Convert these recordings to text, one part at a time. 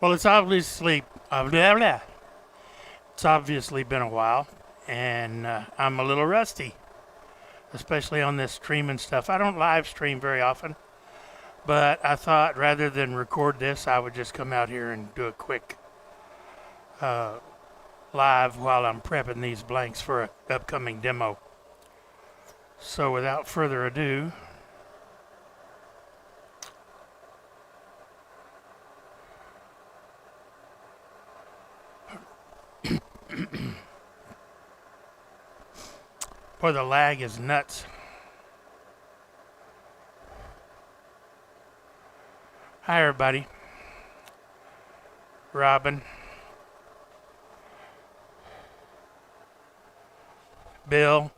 Well, it's obviously been a while, and I'm a little rusty, especially on this streaming stuff. I don't live stream very often, but I thought rather than record this, I would just come out here and do a quick uh, live while I'm prepping these blanks for an upcoming demo. So, without further ado, boy, the lag is nuts. Hi, everybody. Robin, Bill,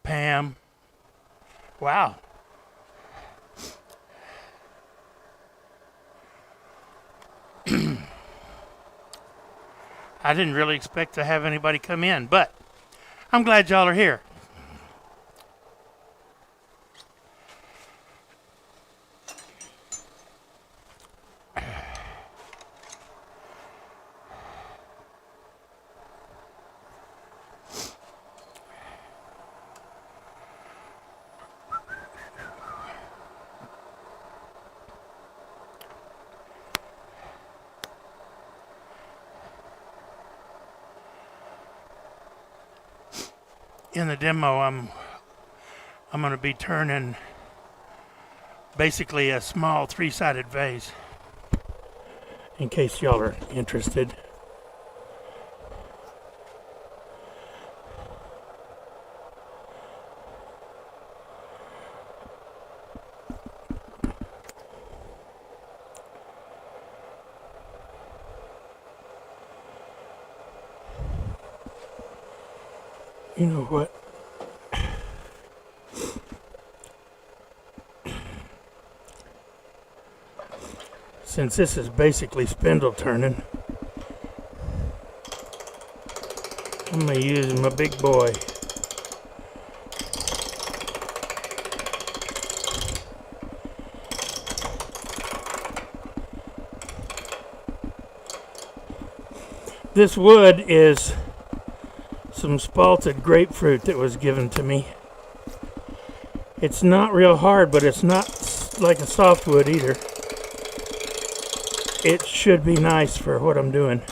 Pam. Wow. I didn't really expect to have anybody come in, but I'm glad y'all are here. In the demo, I'm going to be turning basically a small three-sided vase. In case y'all are interested. You know what? Since this is basically spindle turning, I'm going to use my big boy. This wood is some spalted grapefruit that was given to me. It's not real hard, but it's not like a softwood either. It should be nice for what I'm doing.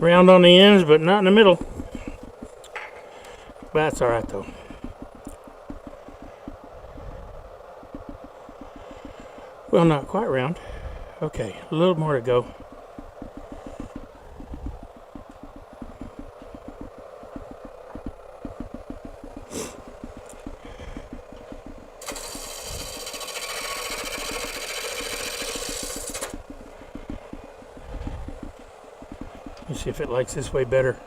Round on the ends, but not in the middle. That's all right, though. Well, not quite round. Okay, a little more to go. Let's see if it likes this way better.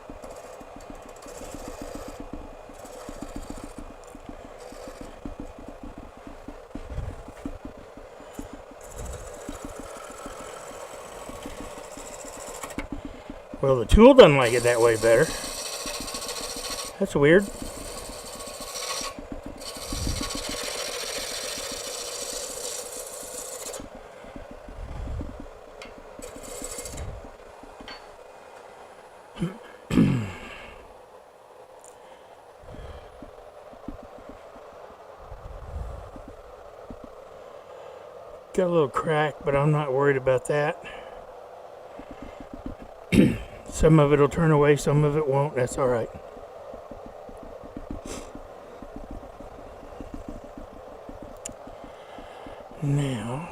Well, the tool doesn't like it that way better. That's weird. got a little crack, but I'm not worried about that. Some of it will turn away, some of it won't. That's all right. Now,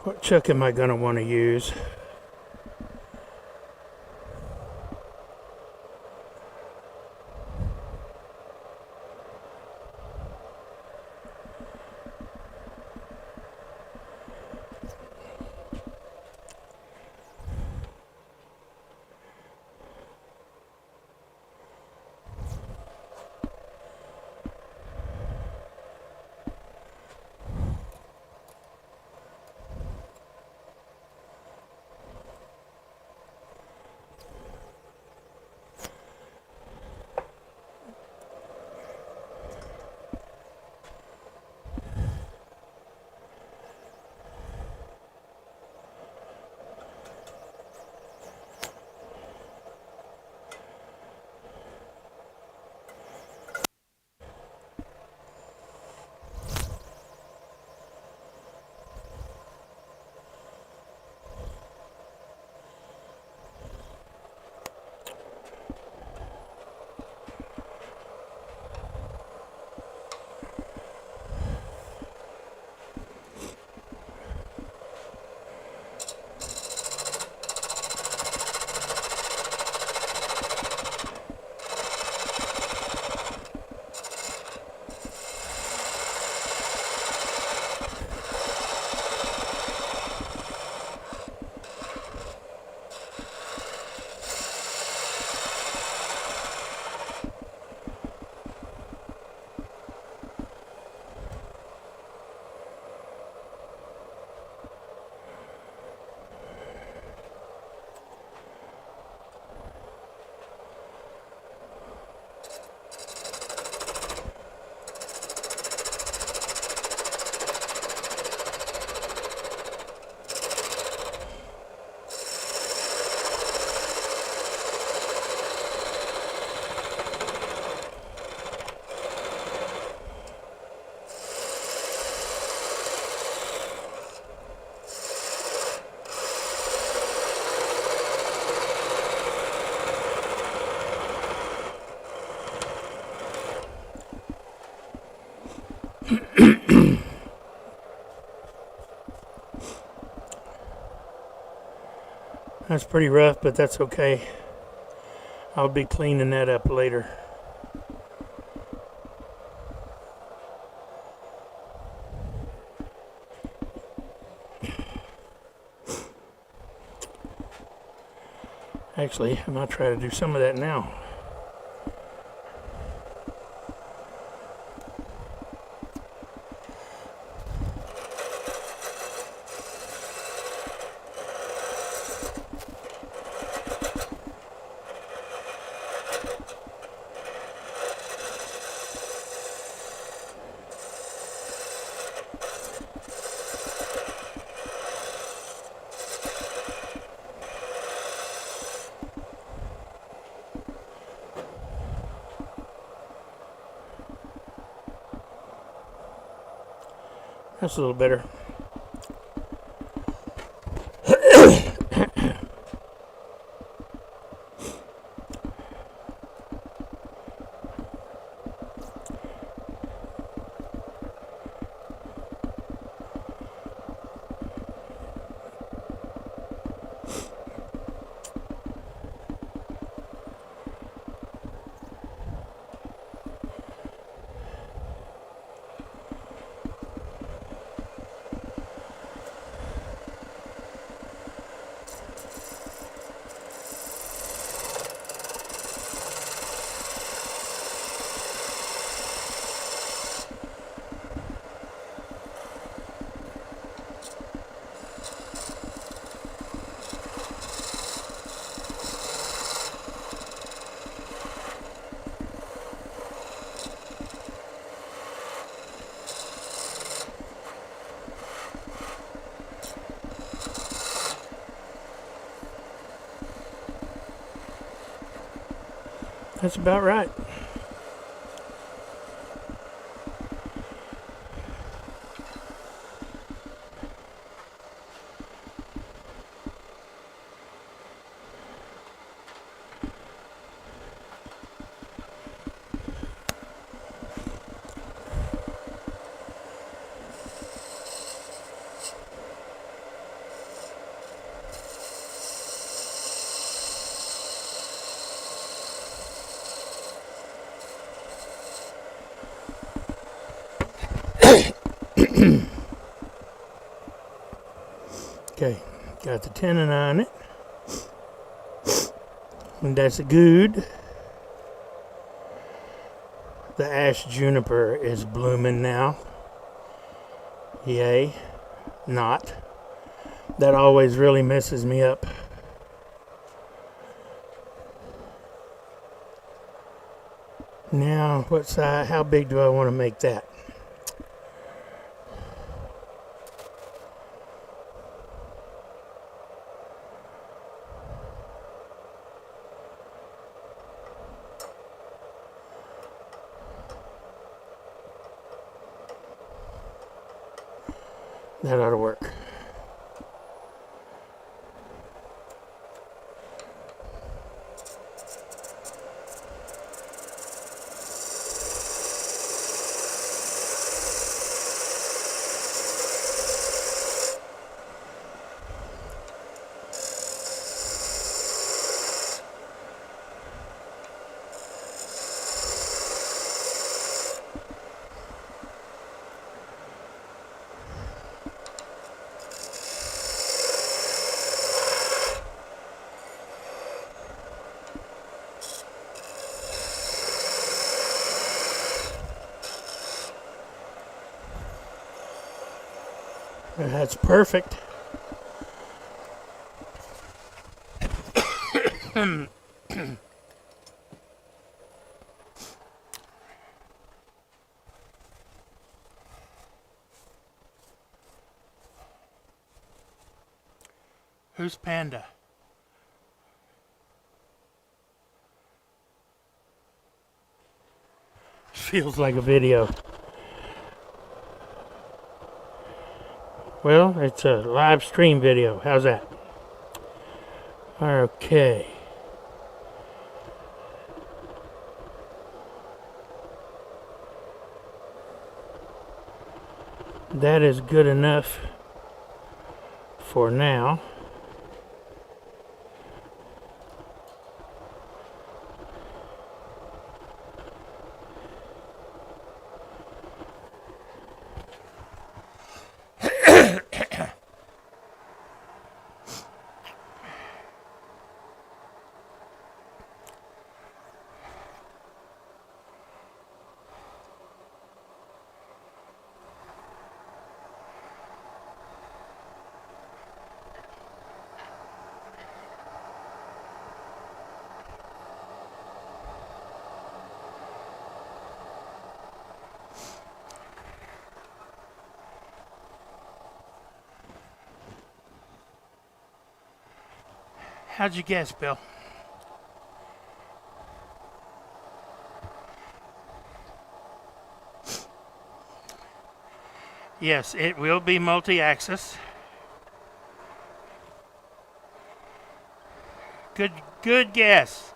what chuck am I going to want to use? That's pretty rough, but that's okay. I'll be cleaning that up later. Actually, I might try to do some of that now. That's a little better. That's about right. Okay, got the tenon on it. And that's good. The ash juniper is blooming now. Yay. Not. That always really messes me up. Now, what size? How big do I want to make that? That ought to work. That's perfect. Who's Panda? Feels like a video. Well, it's a live stream video. How's that? Okay. That is good enough for now. How'd you guess, Bill? Yes, it will be multi-axis. Good guess.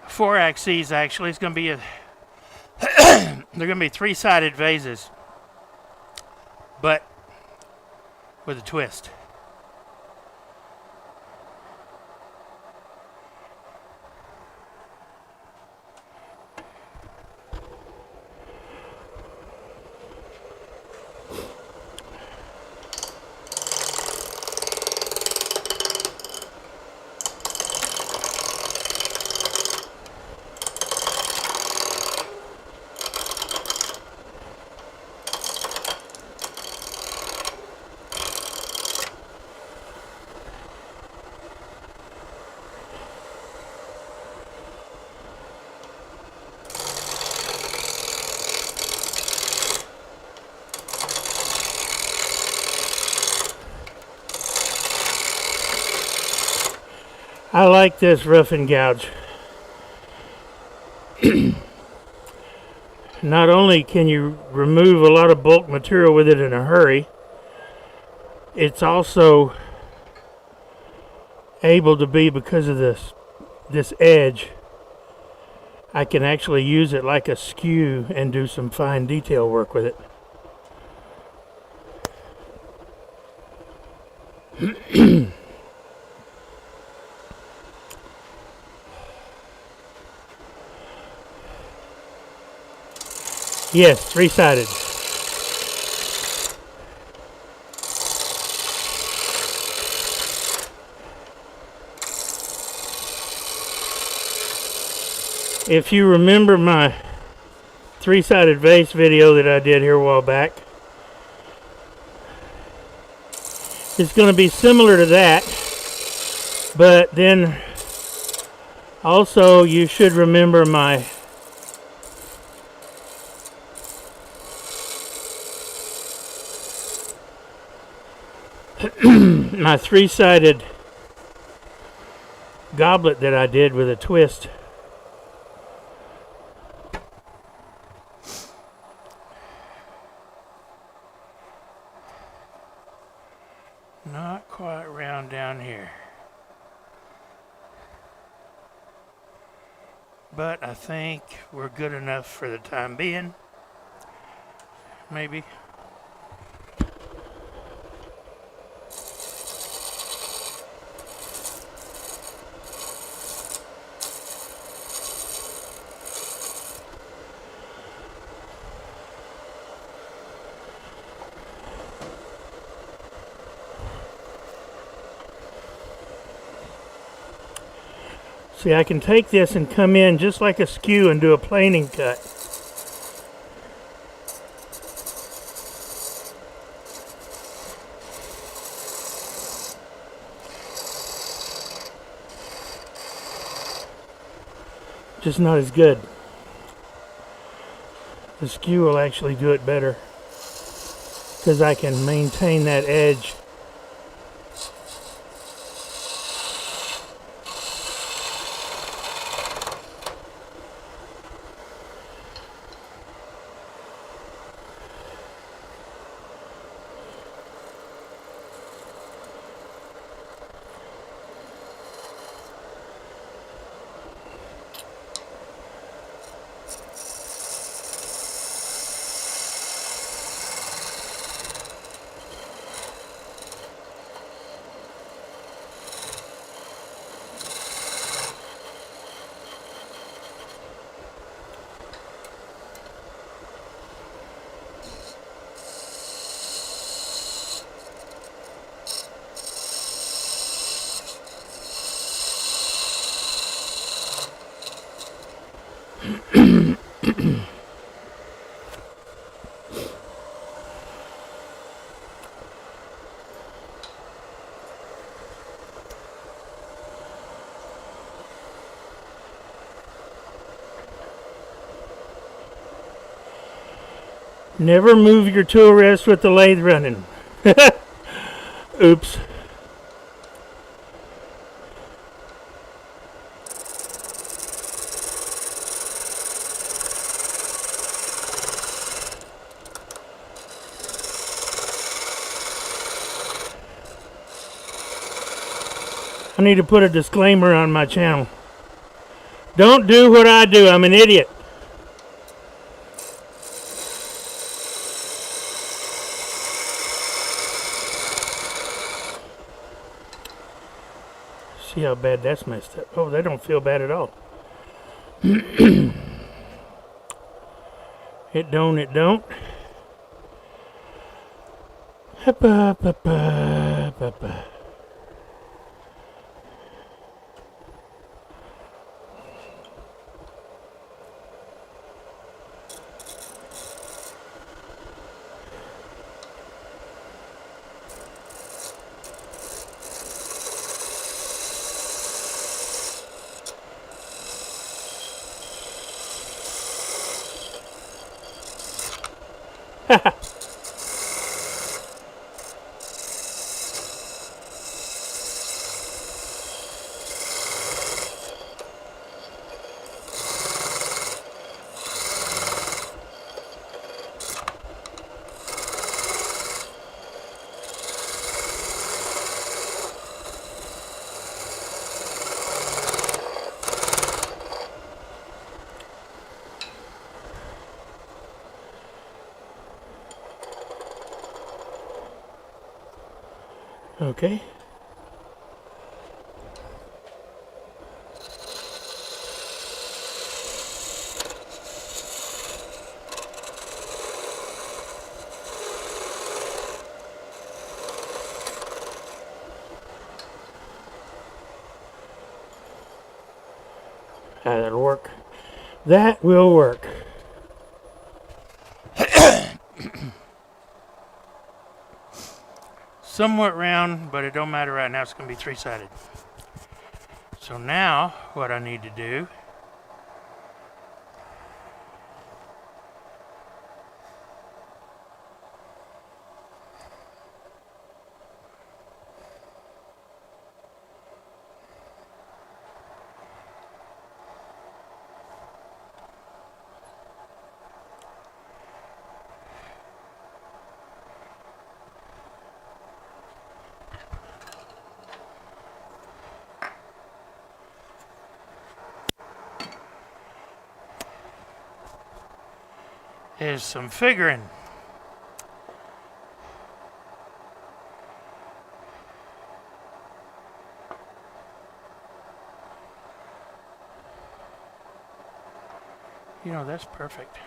Four axes, actually. It's going to be a... they're going to be three-sided vases, but with a twist. I like this rough and gouge. Not only can you remove a lot of bulk material with it in a hurry, it's also able to be, because of this edge, I can actually use it like a skew and do some fine detail work with it. Yes, three-sided. If you remember my three-sided vase video that I did here a while back, it's going to be similar to that, but then also you should remember my my three-sided goblet that I did with a twist. Not quite round down here, but I think we're good enough for the time being. Maybe. See, I can take this and come in just like a skew and do a planing cut. Just not as good. The skew will actually do it better because I can maintain that edge. Never move your tool rest with the lathe running. Oops. I need to put a disclaimer on my channel. Don't do what I do. I'm an idiot. See how bad that's messed up. Oh, they don't feel bad at all. It don't, it don't. Okay. That'll work. That will work. Somewhat round, but it don't matter right now. It's going to be three-sided. So now what I need to do is some figuring. You know, that's perfect.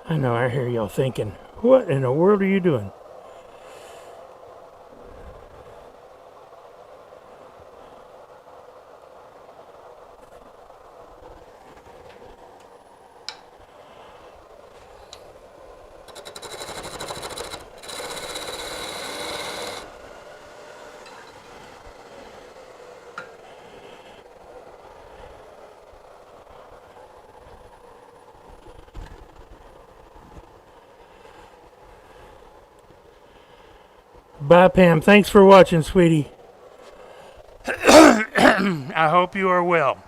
I know, I hear y'all thinking, what in the world are you doing? Bye, Pam. Thanks for watching, sweetie. I hope you are well.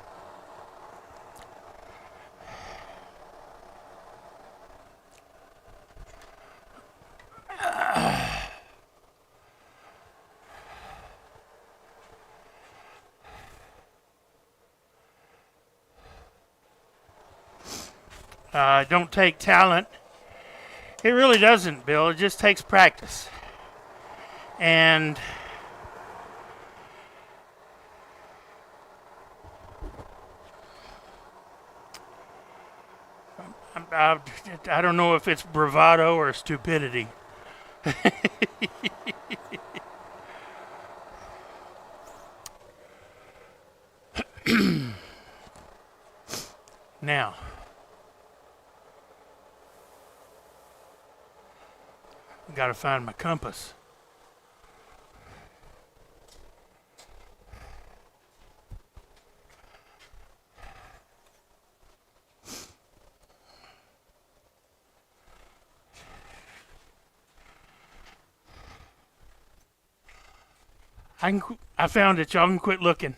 Don't take talent. It really doesn't, Bill. It just takes practice. And I don't know if it's bravado or stupidity. Now, I gotta find my compass. I found it. Y'all can quit looking.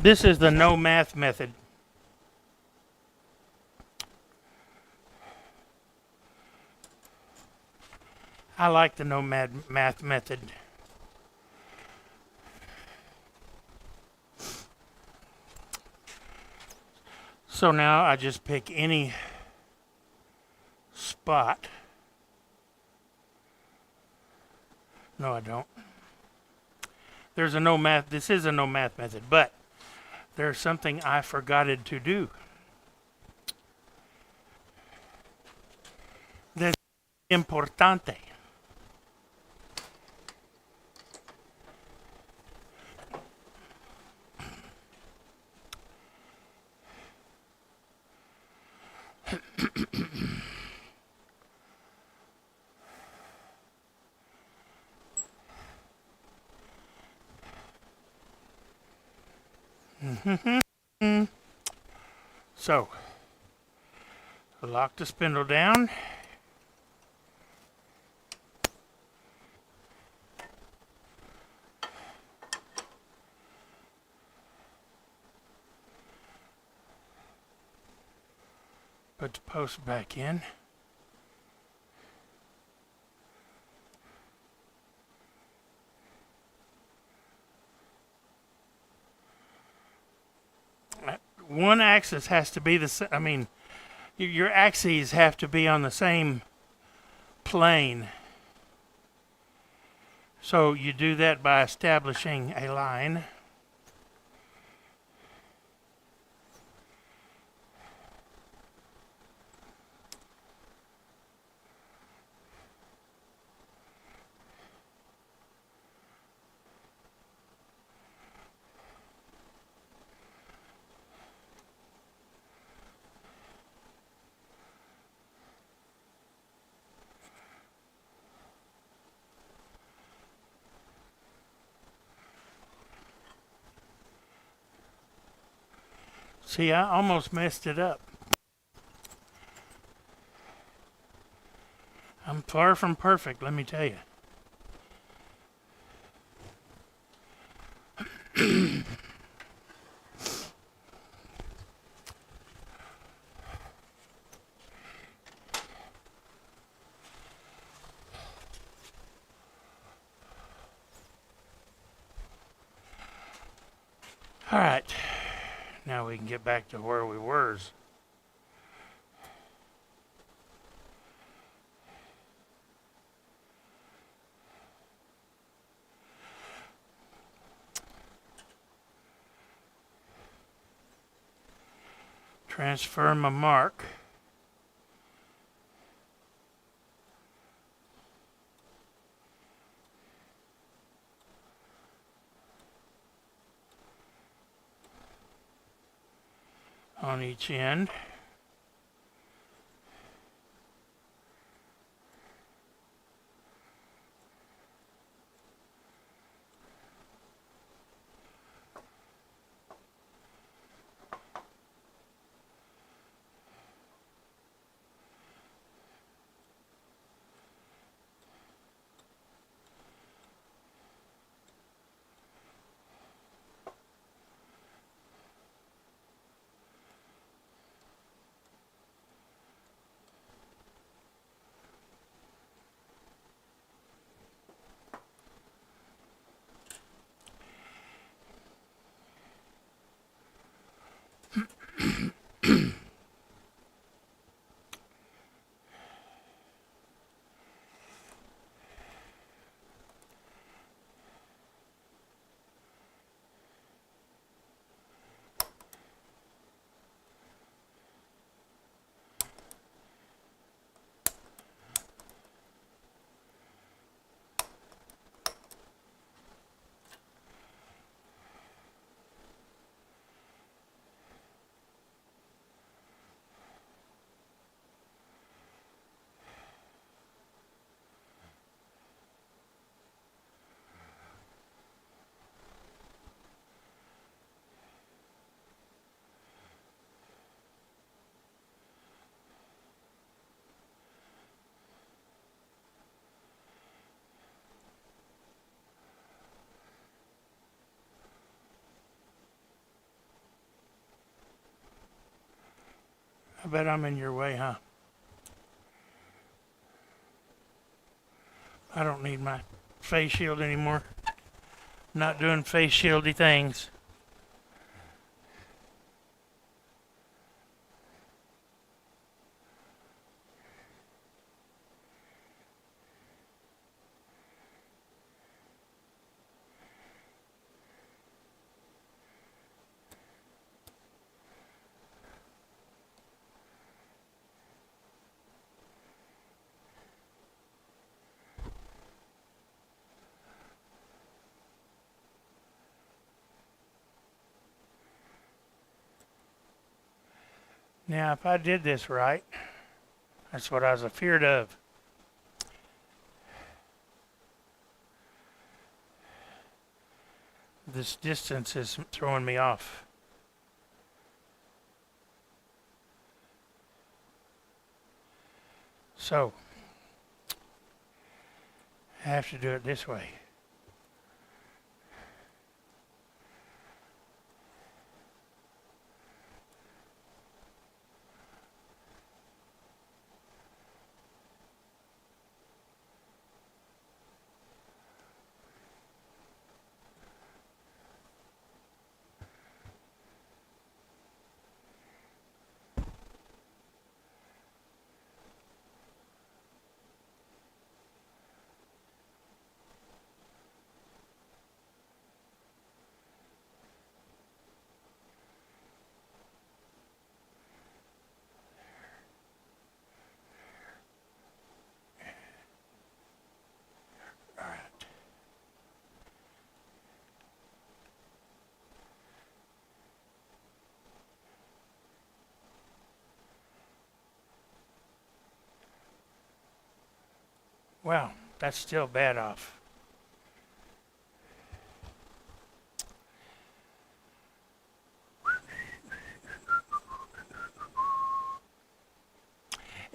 This is the no math method. I like the no math method. So now I just pick any spot. No, I don't. There's a no math. This is a no math method, but there's something I forgot to do. That's importante. So, lock the spindle down. Put the post back in. One axis has to be the same. I mean, your axes have to be on the same plane. So you do that by establishing a line. See, I almost messed it up. I'm far from perfect, let me tell you. All right, now we can get back to where we were. Transfer my mark. On each end. I bet I'm in your way, huh? I don't need my face shield anymore. Not doing face shieldy things. Now, if I did this right, that's what I was afeared of. This distance is throwing me off. So, I have to do it this way. All right. Well, that's still bad off.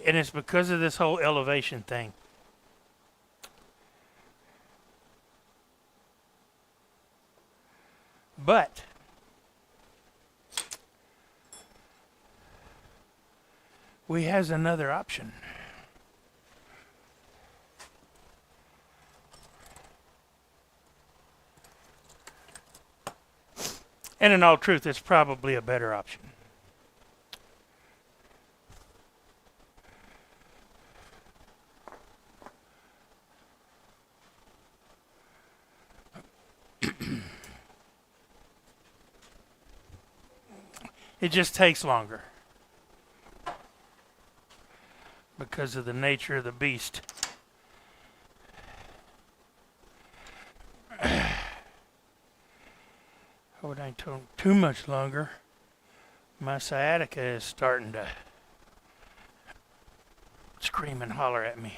And it's because of this whole elevation thing. But we has another option. And in all truth, it's probably a better option. It just takes longer because of the nature of the beast. Oh, it ain't too much longer. My sciatica is starting to scream and holler at me.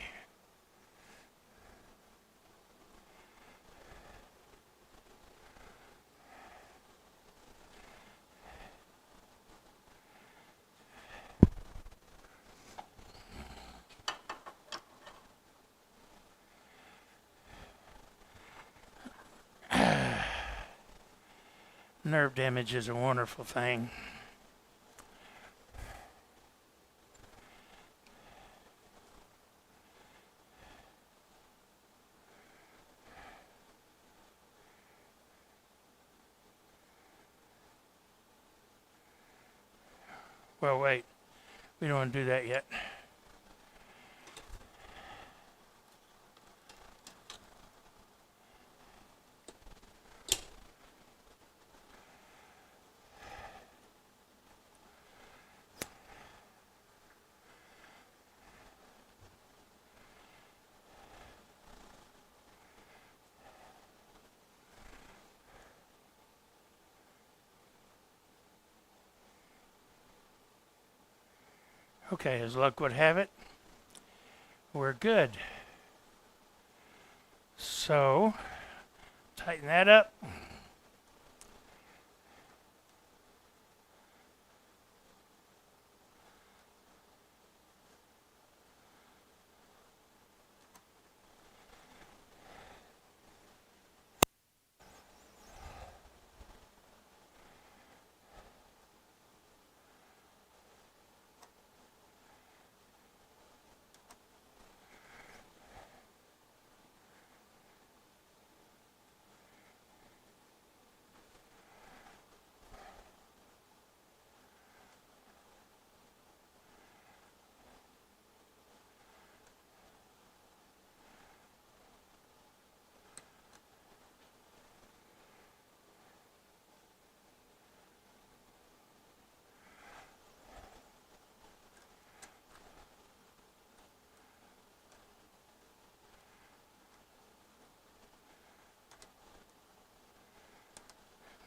Nerve damage is a wonderful thing. Well, wait. We don't want to do that yet. Okay, as luck would have it, we're good. So, tighten that up.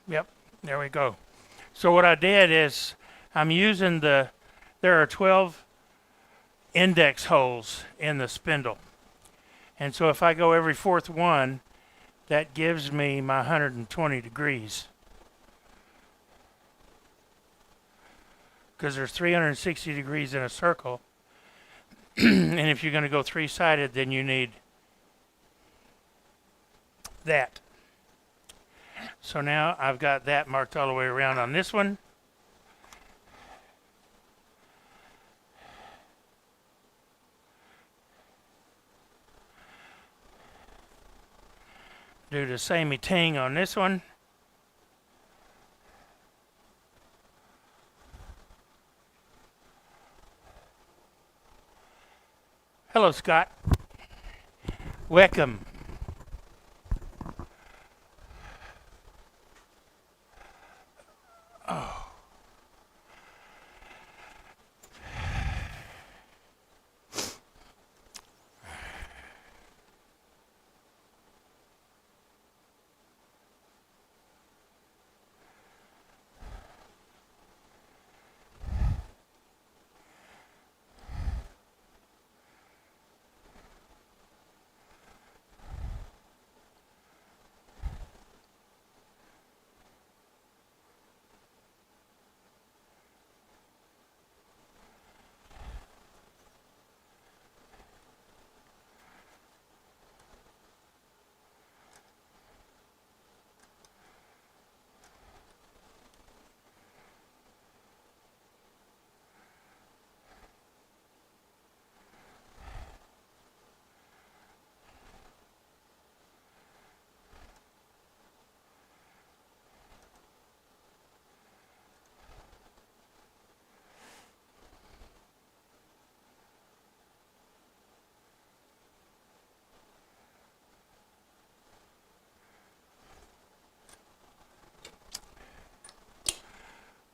Yep, there we go. So what I did is I'm using there are 12 index holes in the spindle. And so if I go every fourth one, that gives me my 120 degrees. Because there's 360 degrees in a circle. And if you're going to go three-sided, then you need that. So now I've got that marked all the way around on this one. Do the samey thing on this one. Hello, Scott. Welcome. Oh.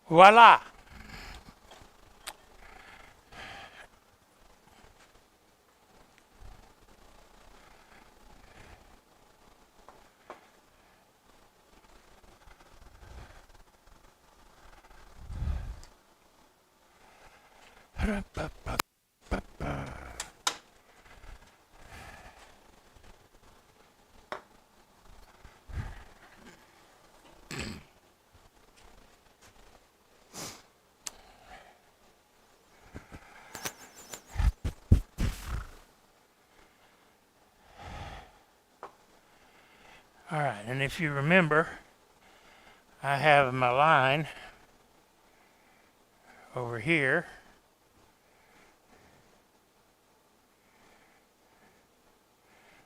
Voila. All right, and if you remember, I have my line over here.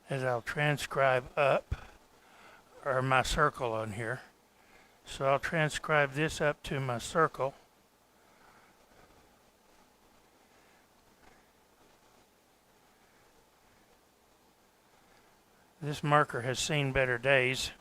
As I'll transcribe up, or my circle on here. So I'll transcribe this up to my circle. This marker has seen better days.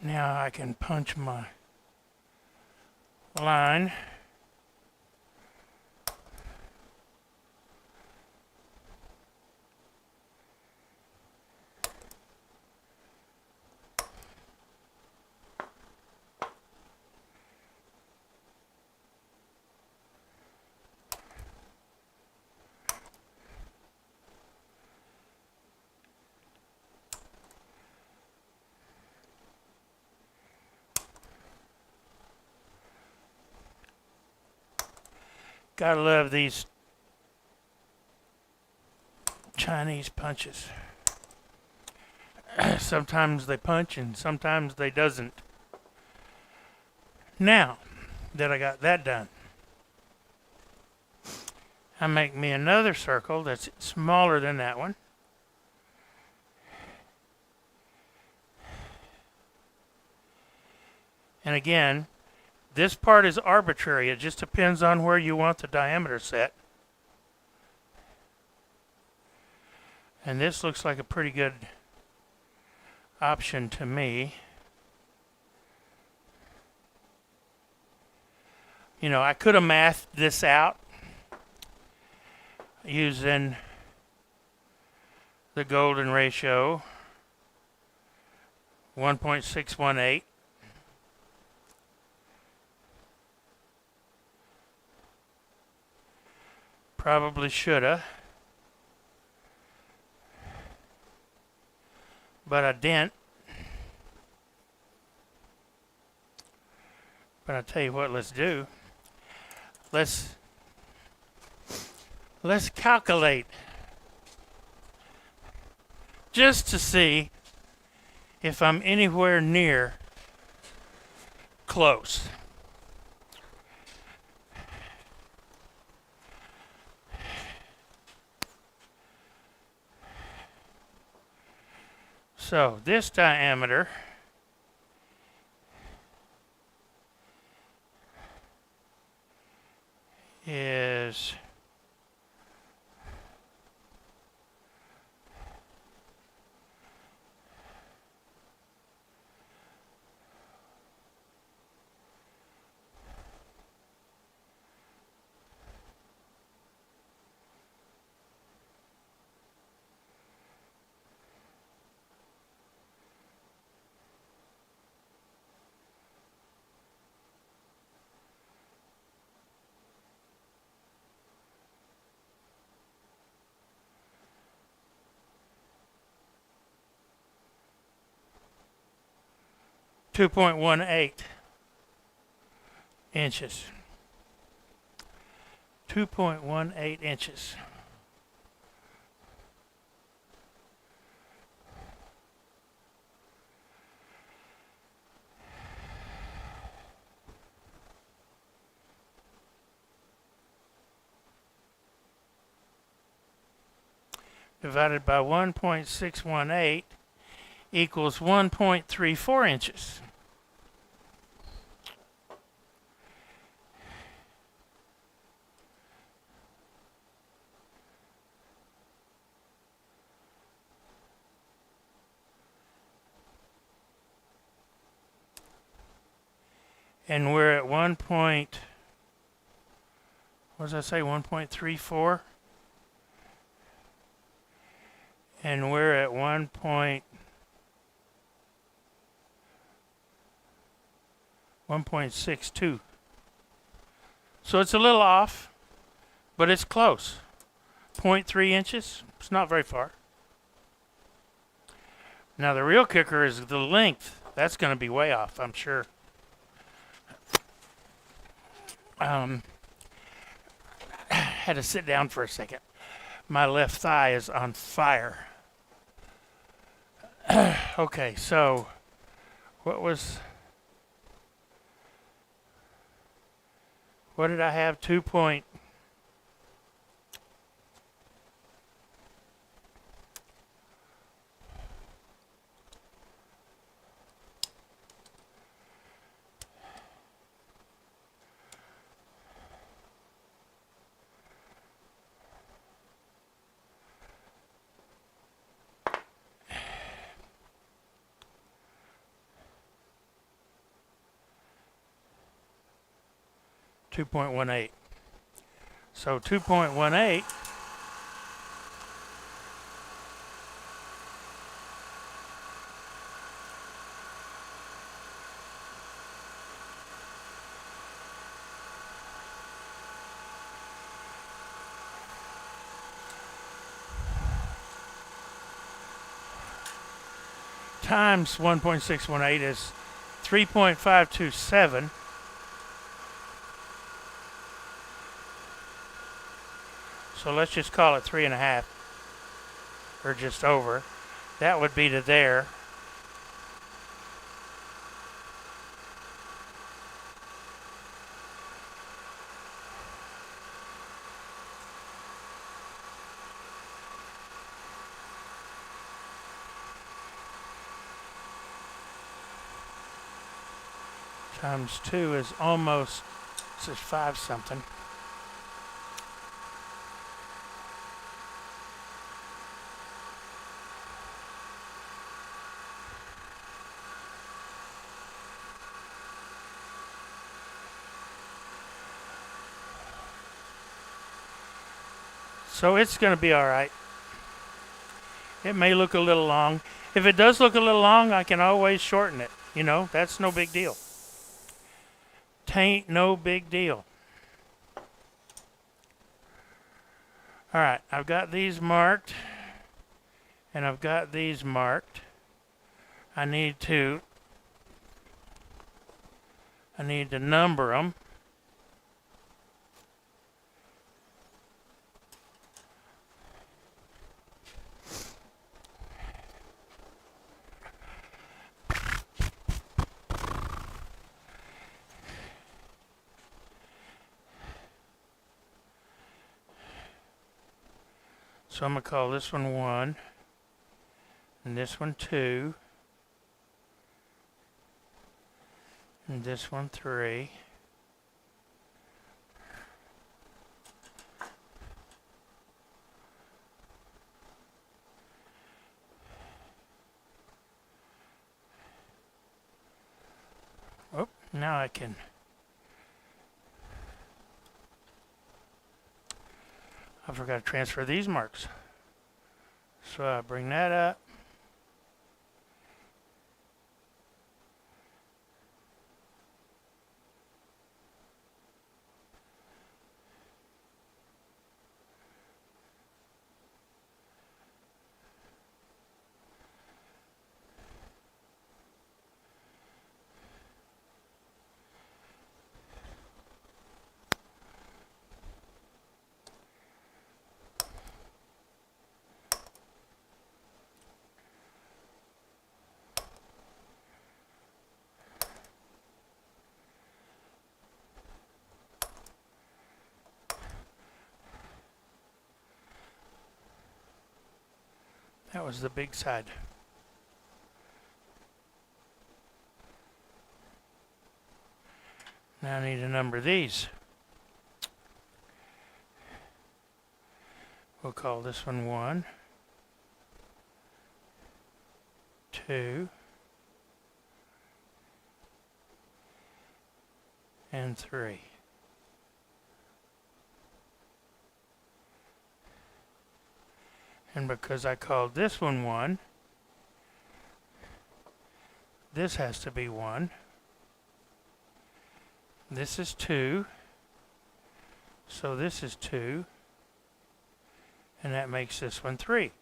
Now I can punch my line. Gotta love these Chinese punches. Sometimes they punch and sometimes they doesn't. Now that I got that done, I make me another circle that's smaller than that one. And again, this part is arbitrary. It just depends on where you want the diameter set. And this looks like a pretty good option to me. You know, I could have mathed this out using the golden ratio, 1.618. Probably shoulda, but I didn't. But I tell you what, let's do. Let's calculate just to see if I'm anywhere near close. So this diameter is 2.18 inches. 2.18 inches. Divided by 1.618 equals 1.34 inches. And we're at 1.34? And we're at 1.62. So it's a little off, but it's close. 0.3 inches, it's not very far. Now the real kicker is the length. That's going to be way off, I'm sure. Had to sit down for a second. My left thigh is on fire. Okay, so what did I have? 2 point. .18. So 2.18 times 1.618 is 3.527. So let's just call it 3.5, or just over. That would be to there. times 2 is almost, this is 5 something. So it's going to be all right. It may look a little long. If it does look a little long, I can always shorten it. You know, that's no big deal. Tain't no big deal. All right, I've got these marked, and I've got these marked. I need to number them. So I'm going to call this one 1, and this one 2, and this one 3. Oh, now I forgot to transfer these marks. So I bring that up. That was the big side. Now I need to number these. We'll call this one 1, 2, and 3. And because I called this one 1, this has to be 1. This is 2. So this is 2. And that makes this one 3.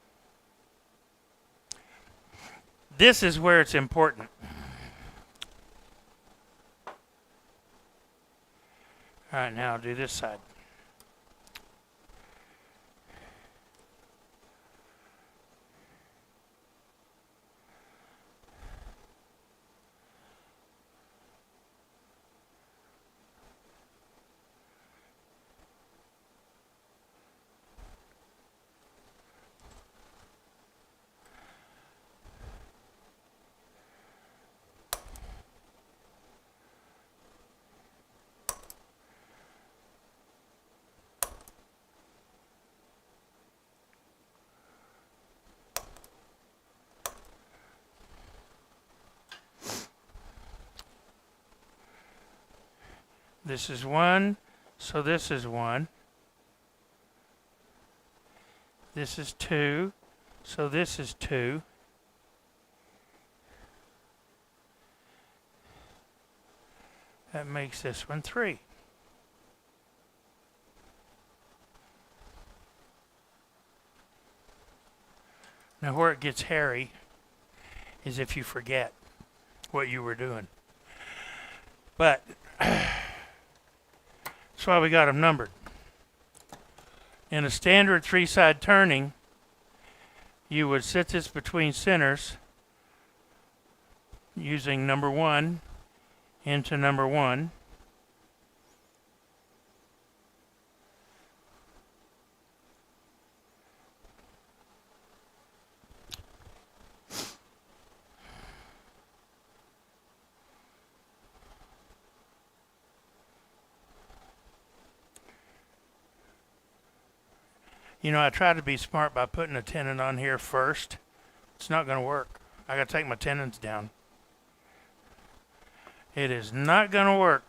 This is where it's important. All right, now I'll do this side. This is 1, so this is 1. This is 2, so this is 2. That makes this one 3. Now where it gets hairy is if you forget what you were doing. But that's why we got them numbered. In a standard 3-side turning, you would set this between centers using number 1 into number 1. I tried to be smart by putting a tenon on here first. It's not going to work. I got to take my tenons down. It is not going to work.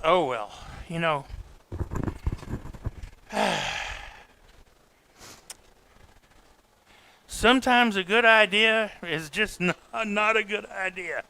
Oh well, sometimes a good idea is just not a good idea.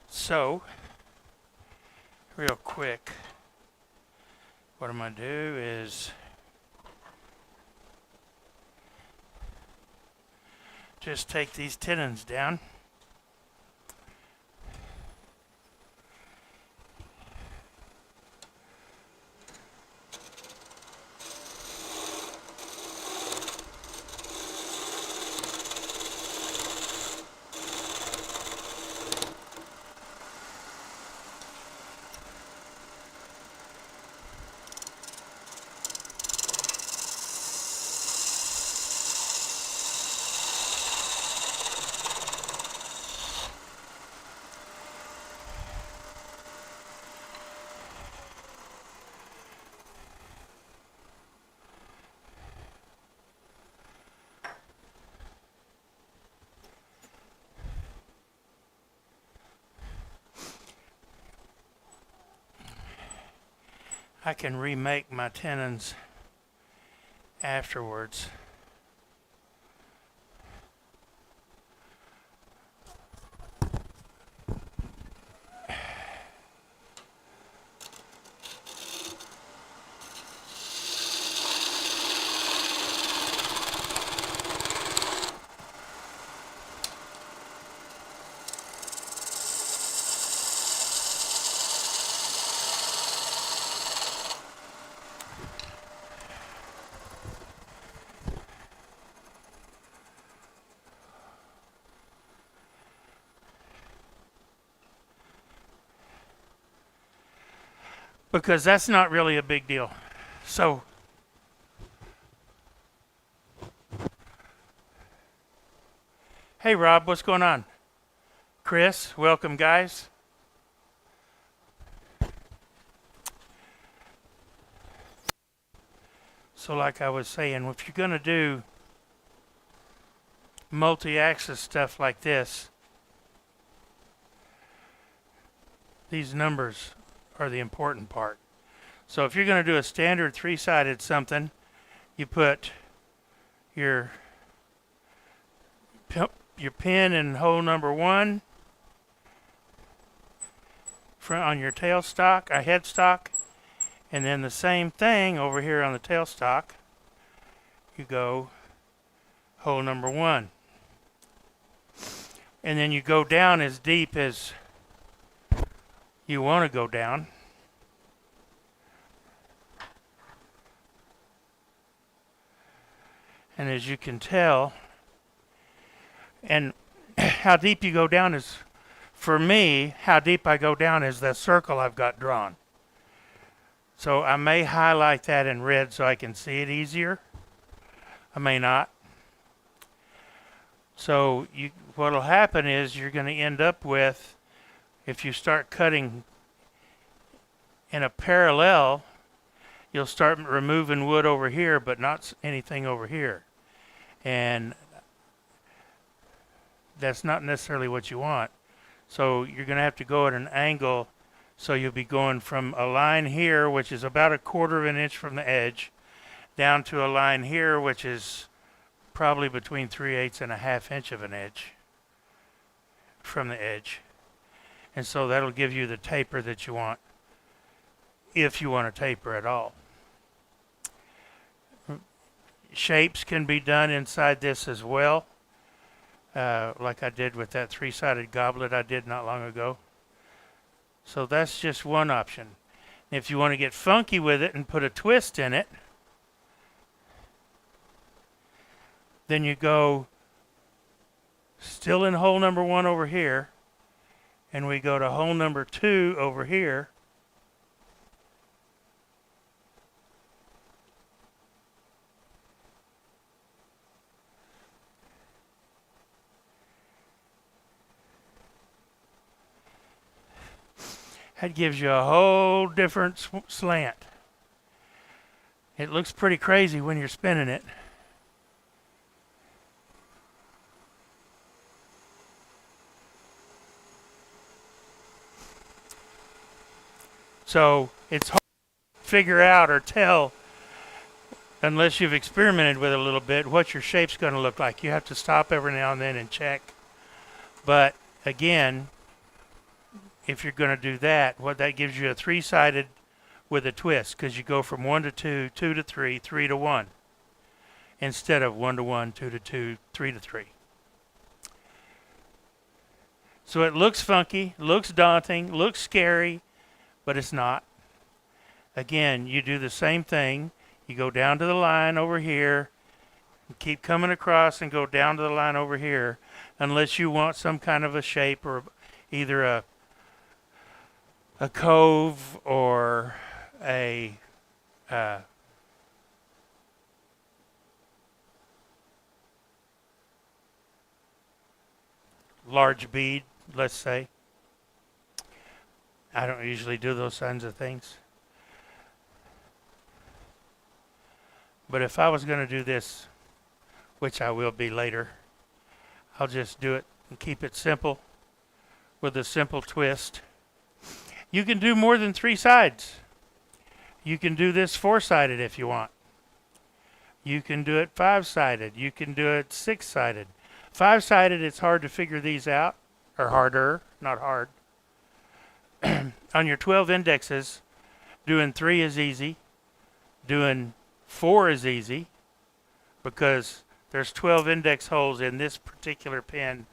So, real quick, what I'm going to do is just take these tenons down. I can remake my tenons afterwards. Because that's not really a big deal. So, hey Rob, what's going on? Chris, welcome guys. So like I was saying, if you're going to do multi-axis stuff like this, these numbers are the important part. So if you're going to do a standard three-sided something, you put your pin in hole number 1 on your tailstock, a headstock, and then the same thing over here on the tailstock. You go hole number 1, and then you go down as deep as you want to go down. And as you can tell, and how deep you go down is, for me, how deep I go down is the circle I've got drawn. So I may highlight that in red so I can see it easier. I may not. So what'll happen is you're going to end up with, if you start cutting in a parallel, you'll start removing wood over here, but not anything over here. And that's not necessarily what you want. So you're going to have to go at an angle. So you'll be going from a line here, which is about 1/4 of an inch from the edge, down to a line here, which is probably between 3/8 and 1/2 inch of an edge from the edge. And so that'll give you the taper that you want, if you want to taper at all. shapes can be done inside this as well, like I did with that three-sided goblet I did not long ago. So that's just one option. If you want to get funky with it and put a twist in it, then you go still in hole number 1 over here, and we go to hole number 2 over here. That gives you a whole different slant. It looks pretty crazy when you're spinning it. So it's hard to figure out or tell, unless you've experimented with it a little bit, what your shape's going to look like. You have to stop every now and then and check. But again, if you're going to do that, what that gives you a three-sided with a twist, because you go from 1 to 2, 2 to 3, 3 to 1, instead of 1 to 1, 2 to 2, 3 to 3. So it looks funky, looks daunting, looks scary, but it's not. Again, you do the same thing. You go down to the line over here, and keep coming across and go down to the line over here, unless you want some kind of a shape, or either a cove or a large bead, let's say. I don't usually do those kinds of things. But if I was going to do this, which I will be later, I'll just do it and keep it simple with a simple twist. You can do more than 3 sides. You can do this 4-sided if you want. You can do it 5-sided. You can do it 6-sided. 5-sided, it's hard to figure these out, or harder, not hard. On your 12 indexes, doing 3 is easy. Doing 4 is easy, because there's 12 index holes in this particular pin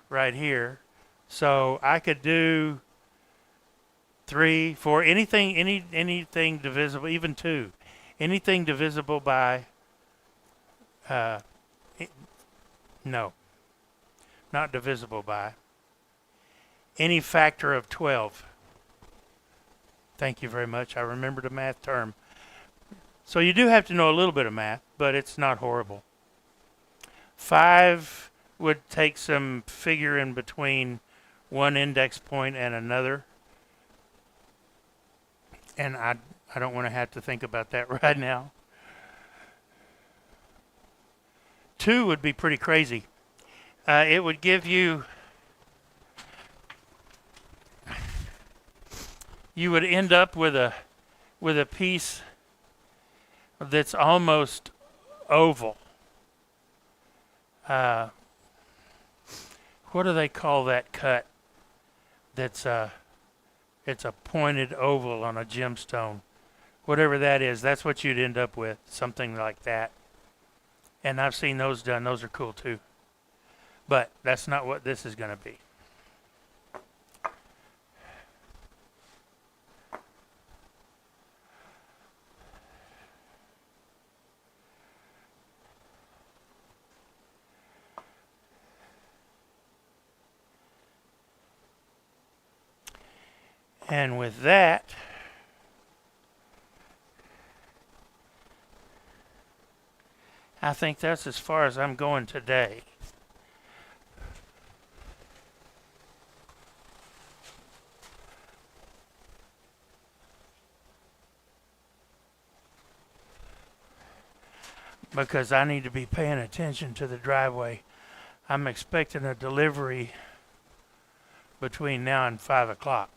right here. So I could do 3, 4, anything divisible, even 2. Anything divisible by, no, not divisible by, any factor of 12. Thank you very much. I remembered a math term. So you do have to know a little bit of math, but it's not horrible. 5 would take some figure in between one index point and another. And I don't want to have to think about that right now. 2 would be pretty crazy. It would give you, you would end up with a piece that's almost oval. What do they call that cut? That's it's a pointed oval on a gemstone. Whatever that is, that's what you'd end up with, something like that. And I've seen those done. Those are cool too. But that's not what this is going to be. And with that, I think that's as far as I'm going today. Because I need to be paying attention to the driveway. I'm expecting a delivery between now and 5 o'clock.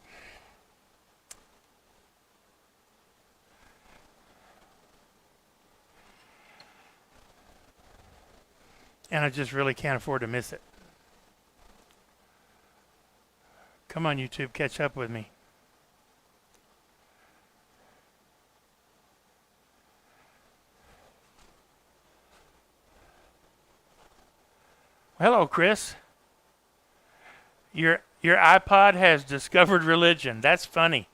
And I just really can't afford to miss it. Come on, YouTube, catch up with me. Hello, Chris. Your iPod has discovered religion. That's funny.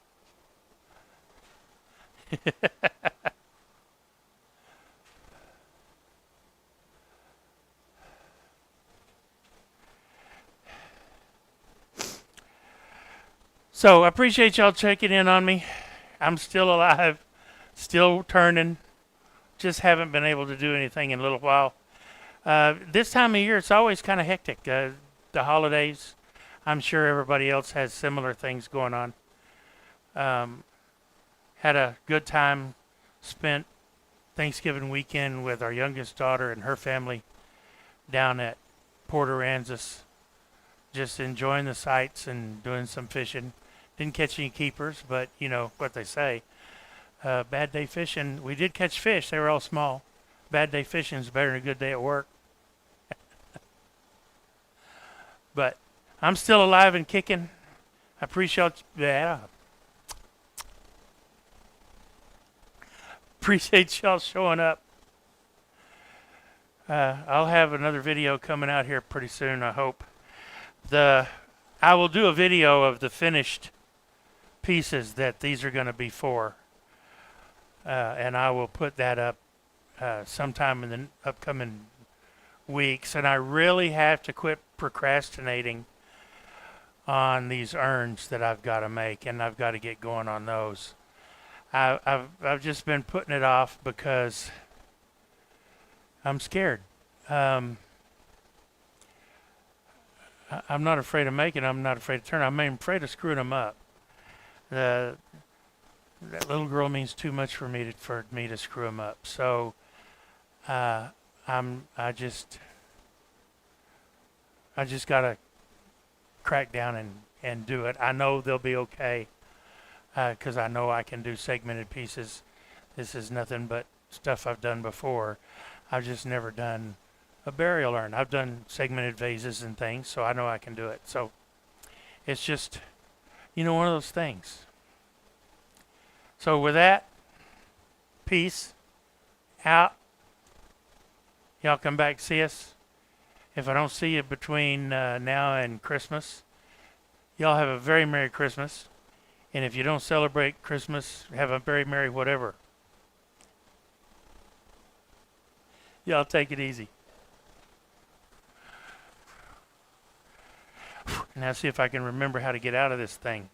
So I appreciate y'all checking in on me. I'm still alive, still turning. Just haven't been able to do anything in a little while. This time of year, it's always kind of hectic. The holidays. I'm sure everybody else has similar things going on. Um, had a good time spent Thanksgiving weekend with our youngest daughter and her family down at Port Aransas, just enjoying the sights and doing some fishing. Didn't catch any keepers, but you know what they say. Bad day fishing. We did catch fish. They were all small. Bad day fishing is better than a good day at work. But I'm still alive and kicking. I appreciate y'all showing up. I'll have another video coming out here pretty soon, I hope. I will do a video of the finished pieces that these are going to be for. And I will put that up sometime in the upcoming weeks. And I really have to quit procrastinating on these urns that I've got to make, and I've got to get going on those. I've just been putting it off because I'm scared. I'm not afraid of making. I'm not afraid to turn. I'm afraid of screwing them up. That little girl means too much for me to screw them up. So I just gotta crack down and do it. I know they'll be okay because I know I can do segmented pieces. This is nothing but stuff I've done before. I've just never done a burial urn. I've done segmented vases and things, so I know I can do it. So it's just, one of those things. So with that, peace out. Y'all come back to see us. If I don't see you between now and Christmas, y'all have a very Merry Christmas. And if you don't celebrate Christmas, have a very Merry whatever. Y'all take it easy. Now see if I can remember how to get out of this thing.